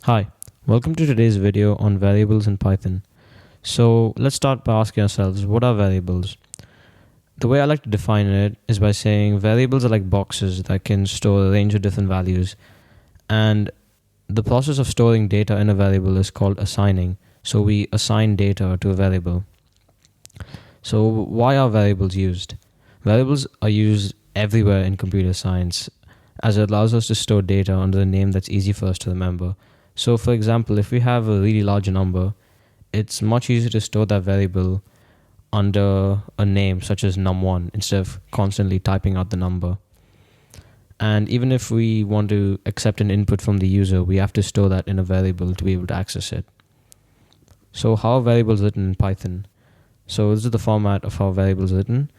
Hi, welcome to today's video on variables in Python. So let's start by asking ourselves, what are variables? The way I like to define it is by saying variables are like boxes that can store a range of different values. And the process of storing data in a variable is called assigning. So we assign data to a variable. So why are variables used? Variables are used everywhere in computer science as it allows us to store data under a name that's easy for us to remember. So for example, if we have a really large number, it's much easier to store that variable under a name such as num1 instead of constantly typing out the number. And even if we want to accept an input from the user, we have to store that in a variable to be able to access it. So how are variables written in Python? So this is the format of how variables are written.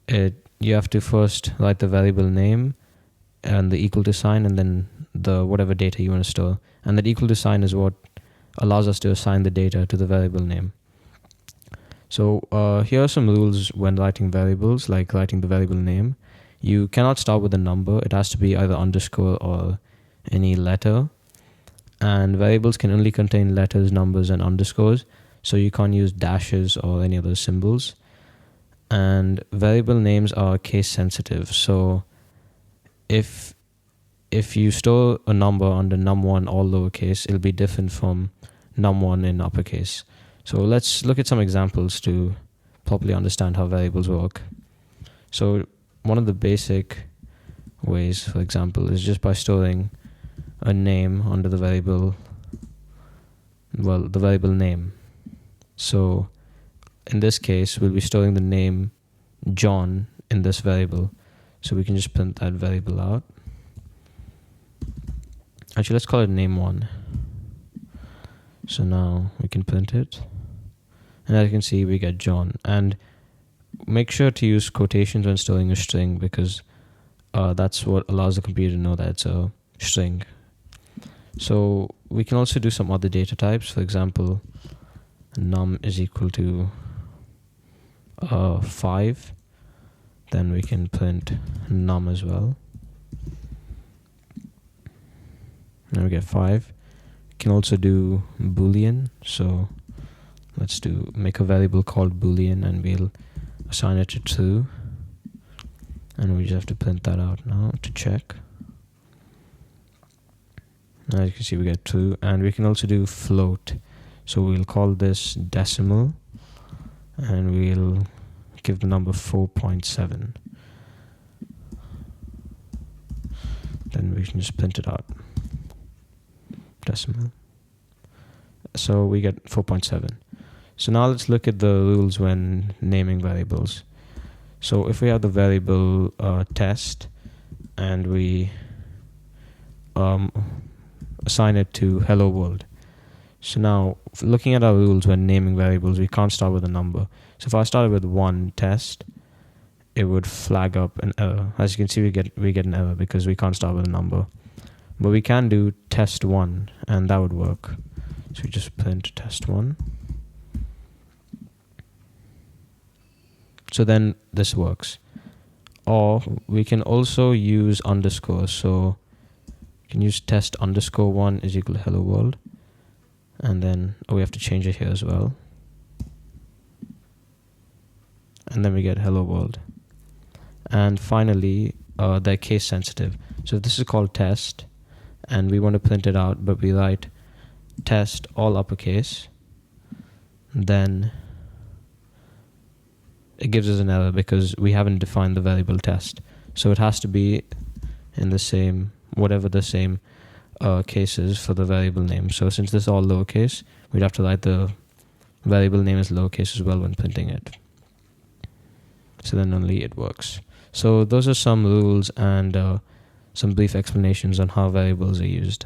You have to first write the variable name and the equal to sign and then the whatever data you want to store. And that equal to sign is what allows us to assign the data to the variable name. So here are some rules when writing variables, like writing the variable name. You cannot start with a number. It has to be either underscore or any letter. And variables can only contain letters, numbers, and underscores. So you can't use dashes or any other symbols. And variable names are case sensitive. So if you store a number under num1 all lowercase, it'll be different from num1 in uppercase. So let's look at some examples to properly understand how variables work. So one of the basic ways, for example, is just by storing a name under the variable, the variable name. So in this case, we'll be storing the name John in this variable. So we can just print that variable out. Actually, let's call it name1. So now we can print it. And as you can see, we get John. And make sure to use quotations when storing a string because that's what allows the computer to know that it's a string. So we can also do some other data types. For example, num is equal to 5. Then we can print num as well. And we get 5. We can also do boolean. So let's make a variable called boolean and we'll assign it to true. And we just have to print that out now to check. As you can see, we get true. And we can also do float. So we'll call this decimal and we'll give the number 4.7. Then we can just print it out. Decimal. So we get 4.7. So now let's look at the rules when naming variables. So if we have the variable test and we assign it to hello world. So now looking at our rules when naming variables, we can't start with a number. So if I started with 1 test, it would flag up an error. As you can see, we get an error because we can't start with a number. But we can do test1 and that would work. So we just print test1. So then this works. Or we can also use underscore. So you can use test underscore 1 is equal to hello world. And then we have to change it here as well. And then we get hello world. And finally, they're case sensitive. So if this is called test and we want to print it out, but we write test all uppercase, then it gives us an error because we haven't defined the variable test. So it has to be in the same, whatever the same case is for the variable name. So since this is all lowercase, we'd have to write the variable name as lowercase as well when printing it. So then only it works. So those are some rules and some brief explanations on how variables are used.